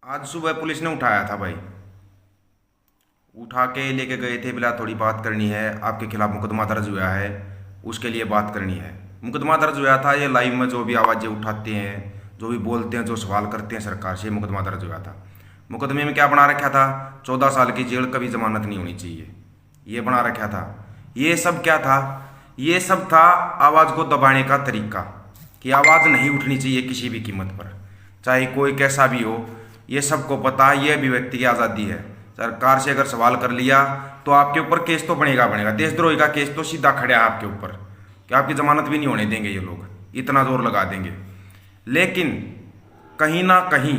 आज सुबह पुलिस ने उठाया था भाई। उठा के लेके गए थे, बोला थोड़ी बात करनी है, आपके खिलाफ मुकदमा दर्ज हुआ है, उसके लिए बात करनी है। मुकदमा दर्ज हुआ था, ये लाइव में जो भी आवाज़ें उठाते हैं, जो भी बोलते हैं, जो सवाल करते हैं सरकार से, मुकदमा दर्ज हुआ था। मुकदमे में क्या बना रखा था? 14 साल की जेल, कभी जमानत नहीं होनी चाहिए, ये बना रखा था। ये सब क्या था? ये सब था आवाज़ को दबाने का तरीका, कि आवाज़ नहीं उठनी चाहिए किसी भी कीमत पर, चाहे कोई कैसा भी हो। ये सबको पता है, ये अभिव्यक्ति की आज़ादी है। सरकार से अगर सवाल कर लिया तो आपके ऊपर केस तो बनेगा। देशद्रोही का केस तो सीधा खड़ा है आपके ऊपर, कि आपकी जमानत भी नहीं होने देंगे ये लोग, इतना जोर लगा देंगे। लेकिन कहीं ना कहीं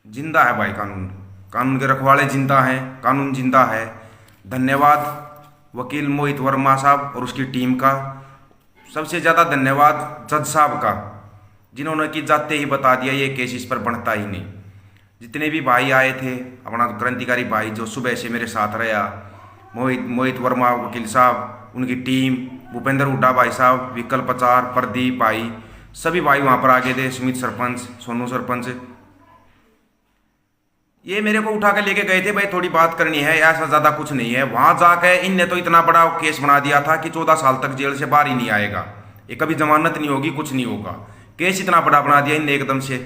जिंदा है भाई कानून, कानून के रखवाले जिंदा हैं, कानून जिंदा है। धन्यवाद वकील मोहित वर्मा साहब और उसकी टीम का। सबसे ज़्यादा धन्यवाद जज साहब का, जिन्होंने कि जाते ही बता दिया ये केस इस पर बनता ही नहीं। जितने भी भाई आए थे, अपना क्रांतिकारी भाई जो सुबह से मेरे साथ रहा, मोहित वर्मा वकील साहब, उनकी टीम, भूपेंद्र हुड्डा भाई साहब, विकल्प पचार, प्रदीप भाई, सभी भाई वहाँ पर आगे थे, सुमित सरपंच, सोनू सरपंच। ये मेरे को उठा के लेके गए थे, भाई थोड़ी बात करनी है, ऐसा ज़्यादा कुछ नहीं है। वहाँ जाके इनने तो इतना बड़ा केस बना दिया था कि 14 साल तक जेल से बाहर ही नहीं आएगा, ये कभी जमानत नहीं होगी, कुछ नहीं होगा। केस इतना बड़ा बना दिया इनने एकदम से।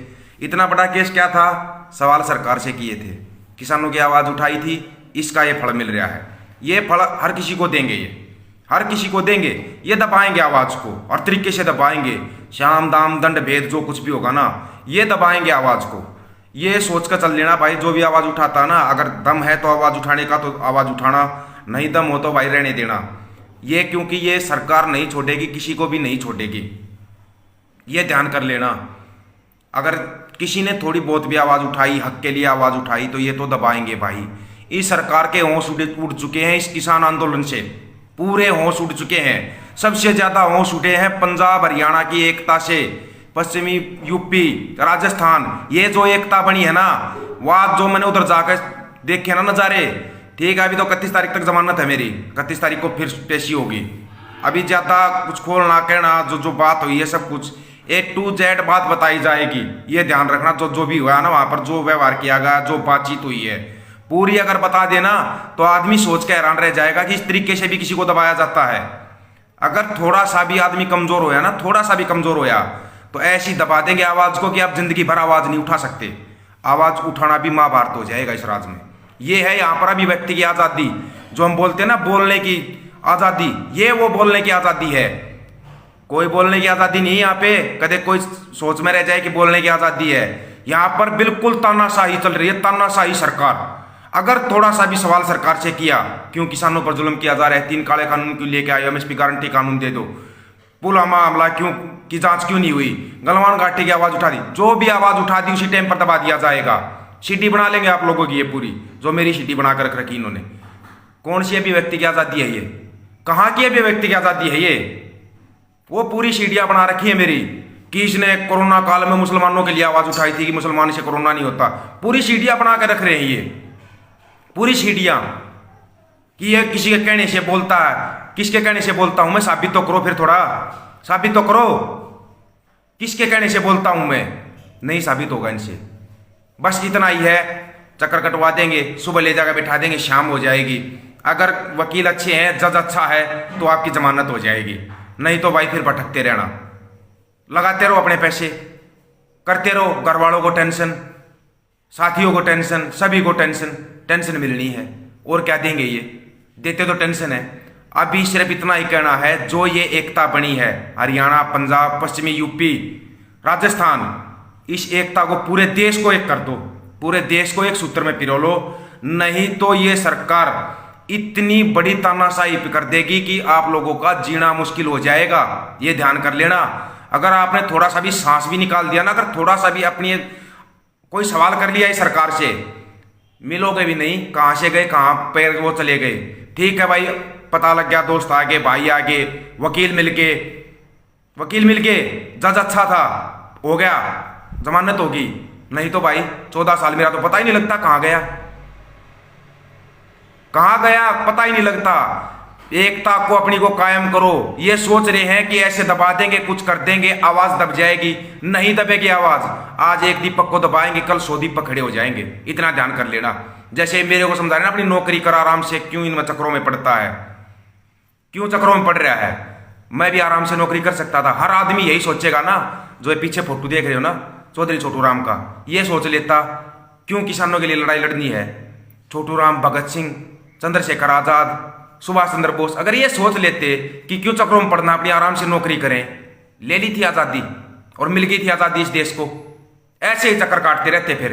इतना बड़ा केस क्या था? सवाल सरकार से किए थे, किसानों की आवाज़ उठाई थी, इसका ये फल मिल रहा है। ये फल हर किसी को देंगे, ये हर किसी को देंगे। ये दबाएंगे आवाज़ को, और तरीके से दबाएंगे। शाम दाम दंड भेद जो कुछ भी होगा ना, ये दबाएंगे आवाज़ को। ये सोच कर चल लेना भाई, जो भी आवाज़ उठाता ना, अगर दम है तो आवाज़ उठाने का तो आवाज़ उठाना, नहीं दम हो तो भाई रहने देना। ये क्योंकि ये सरकार नहीं छोड़ेगी, किसी को भी नहीं छोड़ेगी, ये ध्यान कर लेना। अगर किसी ने थोड़ी बहुत भी आवाज़ उठाई, हक के लिए आवाज़ उठाई, तो ये तो दबाएंगे भाई। इस सरकार के होश उड़ चुके हैं, इस किसान आंदोलन से पूरे होश उड़ चुके हैं। सबसे ज़्यादा होश उठे हैं पंजाब हरियाणा की एकता से, पश्चिमी यूपी, राजस्थान। ये जो एकता बनी है ना, वह जो मैंने उधर जाकर देखे ना नज़ारे, ठीक है। अभी तो 31 तारीख तक जमानत है मेरी, 31 तारीख को फिर पेशी होगी। अभी ज़्यादा कुछ खोलना कहना, जो बात हुई है सब कुछ A to Z बात बताई जाएगी, ये ध्यान रखना। जो भी हुआ ना वहाँ पर, जो व्यवहार किया गया, जो बातचीत हुई है, पूरी अगर बता देना तो आदमी सोच के हैरान रह जाएगा कि इस तरीके से भी किसी को दबाया जाता है। अगर थोड़ा सा भी आदमी कमज़ोर होया ना, थोड़ा सा भी कमज़ोर होया, तो ऐसी दबा देंगे आवाज़ को कि आप जिंदगी भर आवाज़ नहीं उठा सकते। आवाज़ उठाना भी महाभारत हो जाएगा इस राज में। ये है यहाँ पर अभिव्यक्ति की आज़ादी, जो हम बोलते हैं ना बोलने की आज़ादी, ये वो बोलने की आज़ादी है। कोई बोलने की आज़ादी नहीं यहाँ पे, कदे कोई सोच में रह जाए कि बोलने की आज़ादी है। यहाँ पर बिल्कुल तानाशाही चल रही है, तानाशाही सरकार। अगर थोड़ा सा भी सवाल सरकार से किया, क्यों किसानों पर जुल्म किया जा रहा है, 3 काले कानून क्यों लेके आए, MSP गारंटी कानून दे दो, पुलवामा हमला क्यों की जांच क्यों नहीं हुई, गलवान घाटी की आवाज़ उठा दी, जो भी आवाज़ उठा दी उसी टाइम पर दबा दिया जाएगा। सीटी बना लेंगे आप लोगों की ये पूरी, जो मेरी सीटी बना कर रख रखी इन्होंने। कौन सी अभिव्यक्ति की आज़ादी है ये? कहाँ की अभिव्यक्ति की आज़ादी है ये? वो पूरी सीढ़ियाँ बना रखी है मेरी, कि इसने कोरोना काल में मुसलमानों के लिए आवाज़ उठाई थी कि मुसलमान से कोरोना नहीं होता। पूरी सीढ़ियाँ बना के रख रहे हैं ये, पूरी सीढ़ियाँ, कि ये किसी के कहने से बोलता है। किसके कहने से बोलता हूँ मैं? साबित तो करो, फिर थोड़ा साबित तो करो। किसके कहने से बोलता हूँ मैं? नहीं साबित होगा इनसे। बस इतना ही है, चक्कर कटवा देंगे, सुबह ले जाकर बैठा देंगे, शाम हो जाएगी। अगर वकील अच्छे हैं, जज अच्छा है, तो आपकी जमानत हो जाएगी। नहीं तो भाई फिर भटकते रहना, लगाते रहो अपने पैसे, करते रहो, घर वालों को टेंशन, साथियों को टेंशन, सभी को टेंशन। टेंशन मिलनी है, और क्या देंगे ये? देते तो टेंशन है। अभी सिर्फ इतना ही कहना है, जो ये एकता बनी है हरियाणा, पंजाब, पश्चिमी यूपी, राजस्थान, इस एकता को पूरे देश को एक कर दो, पूरे देश को एक सूत्र में पिरो लो। नहीं तो ये सरकार इतनी बड़ी तानाशाही कर देगी कि आप लोगों का जीना मुश्किल हो जाएगा, ये ध्यान कर लेना। अगर आपने थोड़ा सा भी सांस भी निकाल दिया ना, अगर थोड़ा सा भी अपनी कोई सवाल कर लिया इस सरकार से, मिलोगे भी नहीं। कहाँ से गए, कहाँ पैर वो चले गए। ठीक है भाई, पता लग गया, दोस्त आगे, भाई आगे, वकील मिल के, जज अच्छा था, हो गया, जमानत होगी। नहीं तो भाई 14 साल मेरा तो पता ही नहीं लगता कहाँ गया, कहाँ गया, पता ही नहीं लगता। एकता को अपनी को कायम करो। ये सोच रहे हैं कि ऐसे दबा देंगे, कुछ कर देंगे, आवाज दब जाएगी। नहीं दबेगी आवाज। आज एक दीपक को दबाएंगे, कल 100 दीपक खड़े हो जाएंगे। इतना ध्यान कर लेना। जैसे मेरे को समझा रहे ना, अपनी नौकरी कर आराम से, क्यों इन चक्रों में पड़ता है, क्यों चक्रों में पड़ रहा है। मैं भी आराम से नौकरी कर सकता था। हर आदमी यही सोचेगा ना। जो पीछे फोटो देख रहे हो ना चौधरी छोटू राम का, ये सोच लेता क्यों किसानों के लिए लड़ाई लड़नी है। छोटू राम, भगत सिंह, चंद्रशेखर आजाद, सुभाष चंद्र बोस अगर ये सोच लेते कि क्यों चक्रों में पड़ना, अपनी आराम से नौकरी करें, ले ली थी आजादी और मिल गई थी आजादी इस देश को। ऐसे ही चक्कर काटते रहते फिर।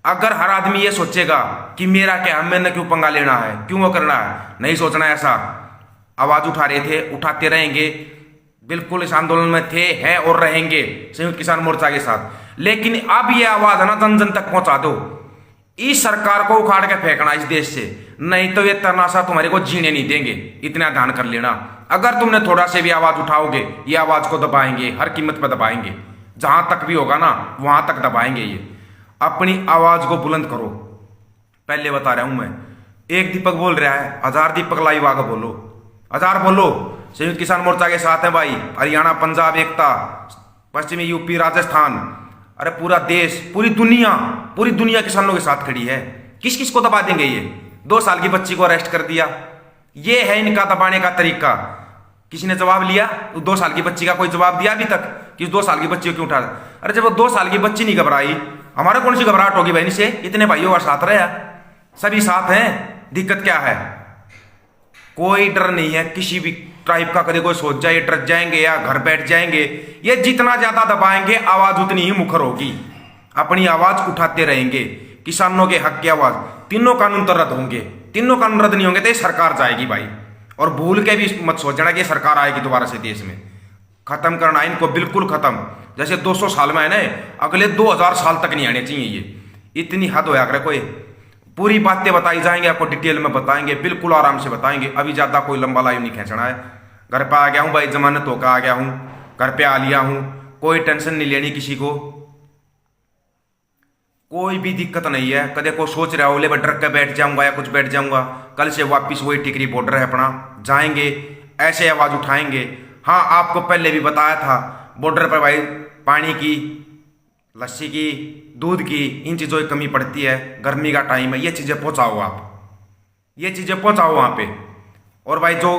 अगर हर आदमी ये सोचेगा कि मेरा क्या, मैंने क्यों पंगा लेना है, क्यों वो करना है, नहीं सोचना ऐसा। आवाज उठा रहे थे, उठाते रहेंगे, बिल्कुल इस आंदोलन में थे, हैं और रहेंगे संयुक्त किसान मोर्चा के साथ। लेकिन अब ये आवाज है ना, जन जन तक पहुंचा दो। इस सरकार को उखाड़ के फेंकना इस देश से, नहीं तो ये तनाशा तुम्हारे को जीने नहीं देंगे। इतना ध्यान कर लेना। अगर तुमने थोड़ा से भी आवाज उठाओगे, ये आवाज को दबाएंगे, हर कीमत पर दबाएंगे। जहां तक भी होगा ना वहां तक दबाएंगे ये। अपनी आवाज को बुलंद करो। पहले बता रहा हूं मैं, एक दीपक बोल रहा है, 1000 दीपक लाइव आगे बोलो, 1000 बोलो। संयुक्त किसान मोर्चा के साथ है भाई। हरियाणा, पंजाब एकता, पश्चिमी यूपी, राजस्थान, अरे पूरा देश, पूरी दुनिया किसानों के साथ खड़ी है। किस किस को दबा देंगे ये। 2 साल की बच्ची को अरेस्ट कर दिया। ये है इनका दबाने का तरीका। किसी ने जवाब लिया? 2 साल की बच्ची का कोई जवाब दिया अभी तक कि 2 साल की बच्ची को क्यों उठा? अरे जब वो 2 साल की बच्ची नहीं घबराई, हमारे कौन सी घबराहट होगी बहन से? इतने भाइयों का साथ रहा, सभी साथ हैं। दिक्कत क्या है? कोई डर नहीं है किसी भी टाइप का। कभी कोई सोच जाए डर जाएंगे या घर बैठ जाएंगे। ये जितना ज्यादा दबाएंगे आवाज उतनी ही मुखर होगी। अपनी आवाज उठाते रहेंगे। किसानों के हक की आवाज। तीनों कानून तो रद्द होंगे। तीनों कानून रद्द नहीं होंगे तो ये सरकार जाएगी भाई। और भूल के भी मत सोचना कि सरकार आएगी दोबारा से देश में। खत्म करना इनको, बिल्कुल खत्म। जैसे 200 साल में है ना, अगले 2000 साल तक नहीं आने चाहिए ये। इतनी हद होया करे कोई। पूरी बातें बताई जाएंगे, आपको डिटेल में बताएंगे, बिल्कुल आराम से बताएंगे। अभी ज्यादा कोई लंबा लाइव नहीं खींचना है। घर पे आ गया हूं भाई, जमानत होकर आ गया हूं, घर पे आ लिया हूं। कोई टेंशन नहीं लेनी किसी को, कोई भी दिक्कत नहीं है। कदे को सोच रहा हो ले डर के बैठ जाऊंगा या कुछ बैठ जाऊंगा, कल से वापिस वही टिकरी बॉर्डर है अपना, जाएंगे ऐसे आवाज उठाएंगे। हाँ, आपको पहले भी बताया था बॉर्डर पर भाई पानी की, लस्सी की, दूध की, इन चीज़ों की कमी पड़ती है। गर्मी का टाइम है, ये चीज़ें पहुंचाओ आप, ये चीज़ें पहुंचाओ वहाँ पे। और भाई जो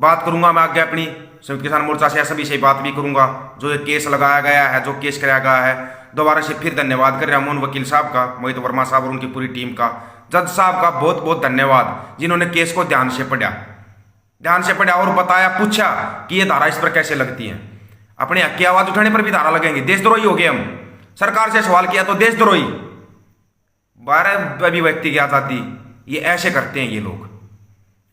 बात करूंगा मैं आगे अपनी संयुक्त किसान मोर्चा से सभी से बात भी करूंगा। जो ये केस लगाया गया है, जो केस कराया गया है, दोबारा से फिर धन्यवाद कर रहा हूँ वकील साहब का, मोहित वर्मा साहब और उनकी पूरी टीम का, जज साहब का बहुत बहुत धन्यवाद, जिन्होंने केस को ध्यान से पढ़ा और बताया, पूछा कि ये धारा इस पर कैसे लगती है। अपने हक की आवाज उठाने पर भी धारा लगेंगे। देशद्रोही हो गए हम। सरकार से सवाल किया तो देशद्रोही। 12 अभिव्यक्ति की आजादी, ये ऐसे करते हैं ये लोग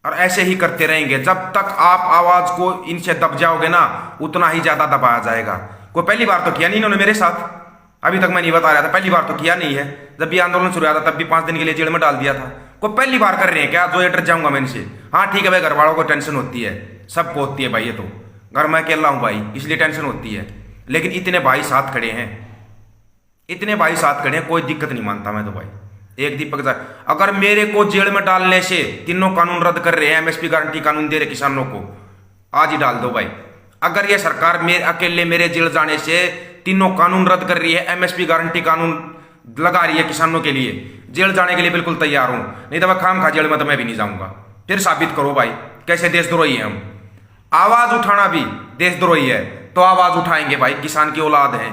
और ऐसे ही करते रहेंगे। जब तक आप आवाज को इनसे दब जाओगे ना, उतना ही ज्यादा दबाया जाएगा। कोई पहली बार तो किया नहीं इन्होंने मेरे साथ, अभी तक मैं नहीं बता रहा था, पहली बार तो किया नहीं है। जब ये आंदोलन शुरू हुआ था तब भी 5 दिन के लिए जेल में डाल दिया था। कोई पहली बार कर रहे हैं क्या जो ये डर जाऊंगा मैं इनसे? हाँ ठीक है भाई, घर वालों को टेंशन होती है, सबको होती है भाई। ये तो घर में अकेला हूं भाई, इसलिए टेंशन होती है। लेकिन इतने भाई साथ खड़े हैं, इतने भाई साथ खड़े हैं, कोई दिक्कत नहीं मानता मैं तो भाई। एक दीपक सर, अगर मेरे को जेल में डालने से तीनों कानून रद्द कर रहे हैं, एमएसपी गारंटी कानून दे रहे किसानों को, आज ही डाल दो भाई। अगर ये सरकार अकेले मेरे जेल जाने से तीनों कानून रद्द कर रही है, एमएसपी गारंटी कानून लगा रही है किसानों के लिए, जेल जाने के लिए बिल्कुल तैयार हूं। नहीं तो मैं खाम खा जेल में तो मैं भी नहीं जाऊंगा। फिर साबित करो भाई कैसे देशद्रोही है हम। आवाज उठाना भी देशद्रोही है तो आवाज उठाएंगे भाई। किसान की औलाद है,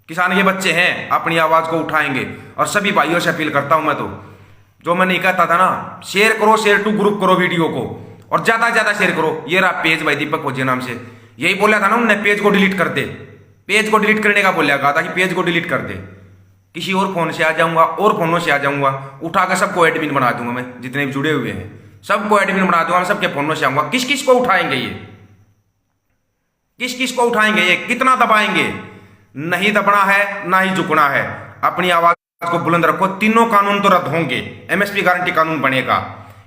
किसान के बच्चे हैं, अपनी आवाज को उठाएंगे। और सभी भाइयों से अपील करता हूं मैं तो, जो मैं नहीं कहता था ना, शेयर करो, शेयर टू ग्रुप करो वीडियो को और ज्यादा से ज्यादा शेयर करो। ये रहा पेज भाई दीपक फौजी नाम से, यही बोला था ना उन्होंने, पेज को डिलीट कर दे। पेज को डिलीट करने का बोला था कि पेज को डिलीट कर दे। किसी और फोन से आ जाऊंगा और फोनों से आ जाऊंगा, उठा कर सबको एडमिन बना दूंगा मैं, जितने भी जुड़े हुए हैं सबको एडमिन बना दूंगा मैं, सबके फोनों से आऊंगा। किस किस को उठाएंगे ये, किस किस को उठाएंगे ये, कितना दबाएंगे? नहीं दबना है ना ही झुकना है। अपनी आवाज को बुलंद रखो। तीनों कानून तो रद्द होंगे, एमएसपी गारंटी कानून बनेगा,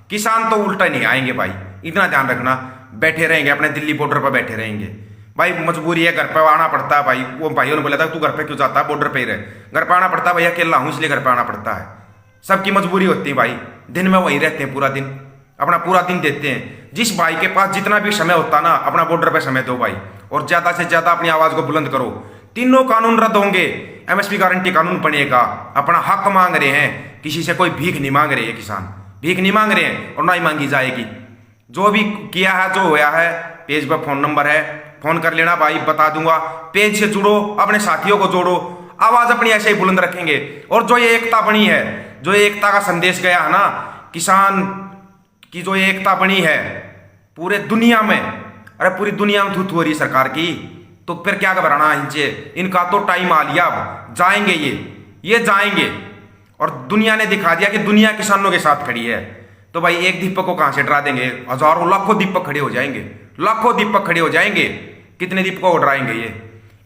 किसान तो उल्टा नहीं आएंगे भाई। इतना ध्यान रखना। बैठे रहेंगे अपने दिल्ली बॉर्डर पर, बैठे रहेंगे भाई। मजबूरी है, घर पर आना पड़ता है भाई। वो भाइयों ने बोला था तू घर पे क्यों जाता है, बॉर्डर पे ही रहे। घर पर आना पड़ता है भाई, अकेला हूं इसलिए घर पर आना पड़ता है। सबकी मजबूरी होती है भाई। दिन में वही रहते हैं पूरा दिन, अपना पूरा दिन देते हैं। जिस भाई के पास जितना भी समय होता ना, अपना बॉर्डर पे समय दो भाई, और ज्यादा से ज्यादा अपनी आवाज को बुलंद करो। तीनों कानून रद्द होंगे, एमएसपी गारंटी कानून बनेगा, अपना हक मांग रहे हैं, किसी से कोई भीख नहीं मांग रहे हैं, किसान भीख नहीं मांग रहे हैं और ना ही मांगी जाएगी। जो भी किया है, जो हुआ है, पेज पर फोन नंबर है, फोन कर लेना भाई, बता दूंगा। पेज से जुड़ो, अपने साथियों को जोड़ो, आवाज अपनी ऐसे ही बुलंद रखेंगे। और जो ये एकता बनी है, जो ये एकता का संदेश गया है ना, किसान की जो ये एकता बनी है पूरे दुनिया में, अरे पूरी दुनिया में धूत हो रही सरकार की, तो फिर क्या घबराना इनसे। इनका तो टाइम आ लिया, अब जाएंगे ये जाएंगे। और दुनिया ने दिखा दिया कि दुनिया किसानों के साथ खड़ी है। तो भाई एक दीपक को कहां से डरा देंगे, हजारों लाखों दीपक खड़े हो जाएंगे, लाखों दीपक खड़े हो जाएंगे। कितने दीपकों को डराएंगे ये,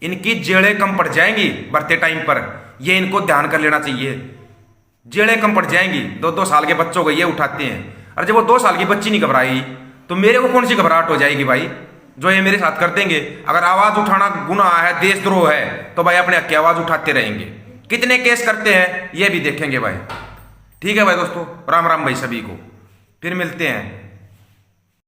इनकी जेड़ें कम पड़ जाएंगी बढ़ते टाइम पर, ये इनको ध्यान कर लेना चाहिए। जेड़ें कम पड़ जाएंगी, 2-2 साल के बच्चों को ये उठाते हैं। अरे जब वो 2 साल की बच्ची नहीं घबराई तो मेरे को कौन सी घबराहट हो जाएगी भाई, जो ये मेरे साथ कर देंगे। अगर आवाज उठाना गुनाह है, देशद्रोह है, तो भाई अपने हक की आवाज उठाते रहेंगे। कितने केस करते हैं ये भी देखेंगे भाई। ठीक है भाई दोस्तों, राम राम भाई सभी को, फिर मिलते हैं।